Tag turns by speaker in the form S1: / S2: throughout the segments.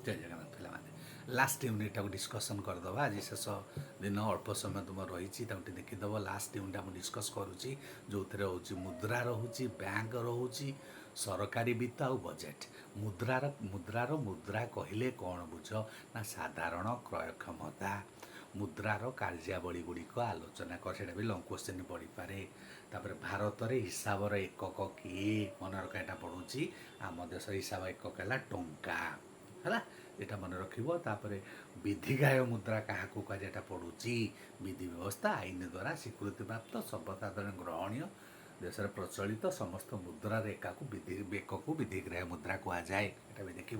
S1: जय Jagannath पिलामाने last unit discussion करदे आज शेष दिन अल्प समय तुम रही देखीदेव लास्ट यूनिट आम डिस्कस करुच्ची जो थे हूँ मुद्रा रोचे बैंक रोचे सरकारी वित्त आ बजेट मुद्रार मुद्रा कहले कौन बुझ ना साधारण क्रय क्षमता मुद्रार कार्यावली गुड़िक आलोचना कर भी लंग क्वेश्चन पड़ पारे तापर भारत में हिसाब एकक किए मन रख यहाँ पढ़ुची आम देश हिसाब एकक है टंका है यहाँ मन रखिपर विधिगाय मुद्रा क्या कहुटा पड़ुची विधि व्यवस्था आईन द्वारा स्वीकृति प्राप्त सर्वसाधारण ग्रहणीय देश में प्रचलित समस्त मुद्रार एकक विधिग्राह्य मुद्रा कहुए यहाँ भी देख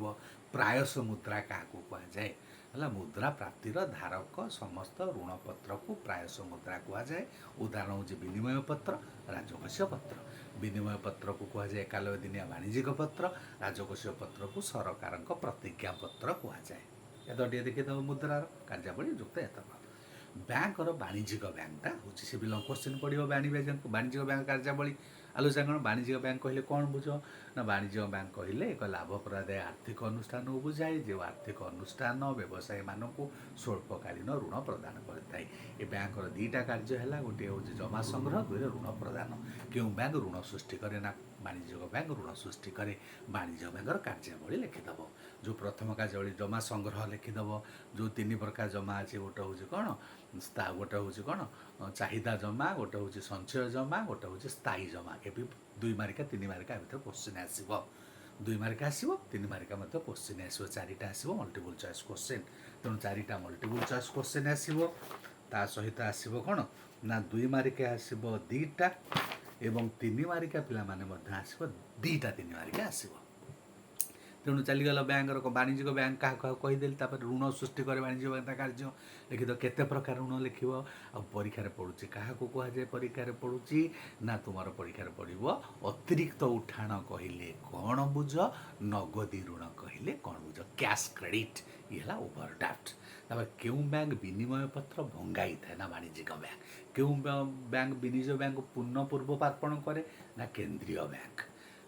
S1: प्रायस मुद्रा क्या कहुए है मुद्रा प्राप्तिर धारक समस्त ऋणपत्र को प्रायस मुद्रा कहुए उदाहरण हूँ विनिमय पत्र राजकोषीय पत्र विनिमय पत्र को कहुए 91 दिनिया वाणिज्यिक पत्र राजकोषीय पत्र को सरकार प्रतिज्ञा पत्र कहुए ये देखिए मुद्रार कार्यावली युक्त एतक बैंक वाणिज्यिक बैंकटा हूँ सी भी लंग क्वेश्चन पड़ो वाणिज्यिक बैंक कार्यावली आलोचना कौन वाणिज्यिक बैंक कहले कौन बुझ ना वाणिज्यिक बैंक कहले एक लाभप्रदायी आर्थिक अनुष्ठान को बुझाए जो आर्थिक अनुष्ठान व्यवसायी मानक स्वल्पकालीन ऋण प्रदान करता है ये बैंक दुईटा कार्य है गोटे हूँ जमा संग्रह दुई ऋण प्रदान क्यों बैंक ऋण सृष्टि करे ना वाणिज्यिक बैंक ऋण सृष्टि करे वाणिज्य बैंक कार्यावली लिखिदेव जो प्रथम कार्यावली जमा संग्रह लिखिदेव जो 3 प्रकार जमा अच्छे गोटे हूँ कौन गोटे हूँ कौन चाहिदा जमा गोटे हूँ संचय जमा गोटे हूँ स्थायी जमा ये 2 मार्का 3 मार्का भर क्वेश्चन आसो 2 मार्का आसो 3 मार्का क्वेश्चन आसो 4टा आसो मल्टीपल चॉइस क्वेश्चन तेणु 4टा मल्टीपल चॉइस क्वेश्चन आसो ता सहित आसो कौन ना 2 मार्का आसो 2टा एवं 3 मार्का पिला माने आसो 2टा 3 मार्का आसो तेणु चलीगला बैंक वाणिज्यिक बैंक क्या कहीदेली ऋण सृष्टि करे वाणिज्य बैंक कार्य लिखिद केते प्रकार ऋण लिख परीक्षार पड़ुची क्या कहुए परीक्षार पड़ुची ना तुम परीक्षार पड़ो अतिरिक्त उठाण कहले कौन बुझ नगदी ऋण कहले कौन बुझ कैश क्रेडिट ये है ओवरड्राफ्ट क्यों बैंक विनिमय पत्र भंगाई थाए ना वाणिज्यिक बैंक क्यों बैंक विनिमय बैंक पुनः पूर्व पार्पण करे ना केंद्रीय बैंक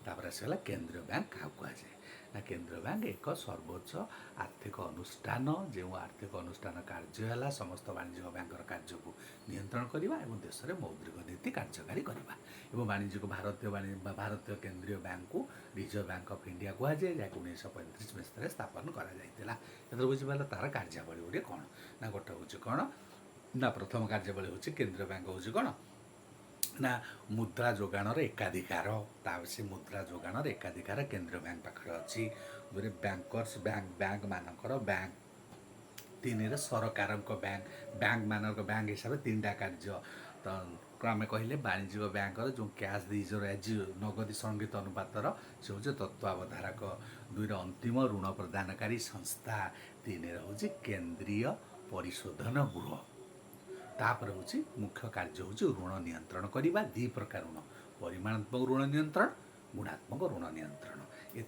S1: तापर आसगला केंद्रीय बैंक क्या कहुए ना केंद्रीय बैंक एक सर्वोच्च आर्थिक अनुष्ठान जो आर्थिक अनुष्ठान कार्य है समस्त वाणिज्यिक बैंक कार्य को नियंत्रण करने और देश में मौद्रिक नीति कार्यकारी करवा और वाणिज्यिक भारतीय केंद्रीय बैंक को रिजर्व बैंक ऑफ इंडिया कहुए जैक 1935 मसीह स्थापन कर बुझीपार तार कार्यावली गोटे कौन ना गोटे हूँ कौन ना प्रथम कार्यावली हूँ केंद्रीय बैंक हूँ कौन ना मुद्रा जोगाणर एकाधिकार से मुद्रा जोगाणर एकाधिकार केंद्रीय बैंक पाखे अच्छी दुई बैंकर्स बैंक मानकर बैंक 3 सरकार बैंक मानक बैंक हिसाब से 3टा कार्य तो आम कहले वाणिज्यिक बैंक जो कैश रिजर्व नगदी संगीत अनुपातर से हूँ तत्वावधारक 2 अंतिम ऋण प्रदानकारी संस्था 3 हूँ केंद्रीय परिशोधन गृह तापर हूँ मुख्य कार्य हूँ ऋण नियंत्रण करवा 2 प्रकार ऋण परिमाणात्मक ऋण नियंत्रण गुणात्मक ऋण नियंत्रण ये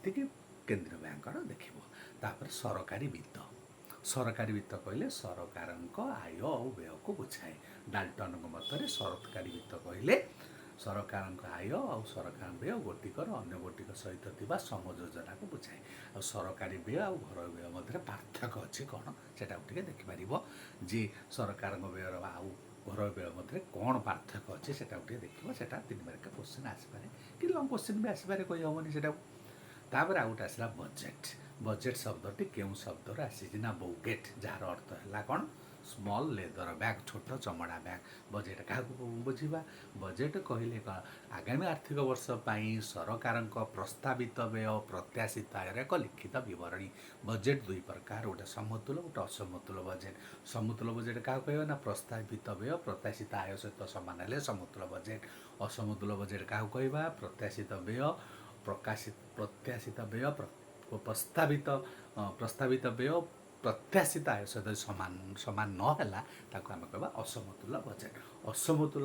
S1: केंद्रीय बैंक देखिए सरकारी वित्त कहले सरकार आय और व्यय को बुझाए डाल्टन मत सरकारी वित्त कहले सरकार आय और सरकार व्यय गोटिकर अन्य गोटिक सहित समयोजना को बुझाए और सरकारी व्यय और घर व्यय मध्य पार्थक्य अच्छी कौन से देखिपर जी सरकार व्यय आउ घर व्यय मध्य कौन पार्थक्य अच्छे से देखिए से 3 मार्क क्वेश्चन आसपे कि लंग क्वेश्चन भी आसपे कही हेनी से तापर आउ गोटे आसला बजेट बजेट शब्दटी क्यों शब्द आसी ना बौकेट जार अर्थ है कौन स्मॉल लेदर बैग छोट चमड़ा बैग बजेट क्या बुझा बजेट कहले आगामी आर्थिक वर्ष पर सरकार प्रस्तावित व्यय प्रत्याशित आयर एक लिखित बरणी बजेट 2 प्रकार गोटे समतुल गोटे असमतुल बजेट समतुल बजेट क्या कह ना प्रस्तावित व्यय प्रत्याशित आय सहित सामान है समतुल बजेट असमतुल बजेट क्या कह प्रत्याशित व्यय प्रत्याशित व्यय प्रस्तावित व्यय प्रत्याशित आय सहित सामान नहला आम कह असमतुल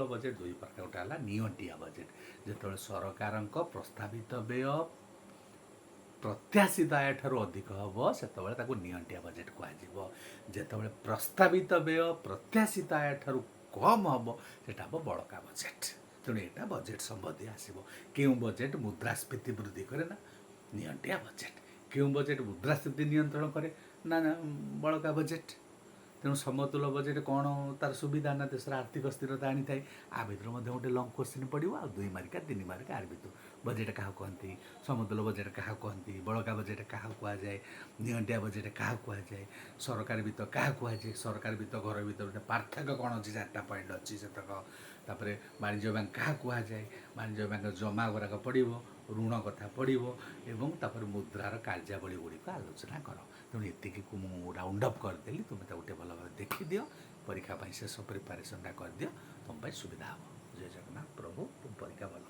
S1: बजेट 2 प्रकार गोटे है नियंटिया बजेट जो सरकार प्रस्तावित व्यय प्रत्याशित आय ठार अधिक हम से नियंटिया बजेट कहुए प्रस्तावित व्यय प्रत्याशित आय ठार कम हम से बड़का बजेट तेणु यहाँ बजेट संबंधी आसो क्यों बजेट मुद्रास्फीति वृद्धि करे ना नियंटिया बजेट କେଉଁ ବଜେଟ୍ ମୁଦ୍ରାସ୍ଫୀତି ନିୟନ୍ତ୍ରଣ କରେ ନା ବଳକା ବଜେଟ୍। ତେଣୁ ସମତୁଲ ବଜେଟ୍ କ'ଣ ତାର ସୁବିଧା ନା ଦେଶର ଆର୍ଥିକ ସ୍ଥିରତା ଆଣିଥାଏ। ଆ ଭିତରେ ମଧ୍ୟ ଗୋଟେ ଲଙ୍ଗ୍ କୋଶ୍ଚିନ୍ ପଡ଼ିବ, ଆଉ 2 ମାର୍କିଆ 3 ମାର୍କିଆ ଆର ଭିତରୁ। ବଜେଟ୍ କାହାକୁ କହନ୍ତି, ସମତୁଲ ବଜେଟ୍ କାହାକୁ କହନ୍ତି, ବଳକା ବଜେଟ୍ କାହାକୁ କୁହାଯାଏ, ନିଅଣ୍ଟିଆ ବଜେଟ୍ କାହାକୁ କୁହାଯାଏ, ସରକାରୀ ବିତ୍ତ କାହାକୁ କୁହାଯାଏ, ସରକାରୀ ବିତ୍ତ ଘର ଭିତରେ ଗୋଟେ ପାର୍ଥକ୍ୟ କ'ଣ ଅଛି, 4ଟା ପଏଣ୍ଟ ଅଛି ସେତକ। ତାପରେ ବାଣିଜ୍ୟ ବ୍ୟାଙ୍କ କାହାକୁ କୁହାଯାଏ, ବାଣିଜ୍ୟ ବ୍ୟାଙ୍କ ଜମା ଗୁଡ଼ାକ ପଡ଼ିବ, ଋଣ କଥା ପଡ଼ିବ, ଏବଂ ତାପରେ ମୁଦ୍ରାର କାର୍ଯ୍ୟାବଳୀ ଗୁଡ଼ିକ ଆଲୋଚନା କର। ତେଣୁ ଏତିକିକୁ ମୁଁ ରାଉଣ୍ଡ ଅପ୍ କରିଦେଲି, ତୁମେ ତାକୁ ଟିକେ ଭଲ ଭାବରେ ଦେଖିଦିଅ, ପରୀକ୍ଷା ପାଇଁ ଶେଷ ପ୍ରିପାରେସନ୍ଟା କରିଦିଅ, ତୁମ ପାଇଁ ସୁବିଧା ହେବ। ଜୟ ଜଗନ୍ନାଥ, ପ୍ରଭୁ ତୁମ ପରୀକ୍ଷା ଭଲ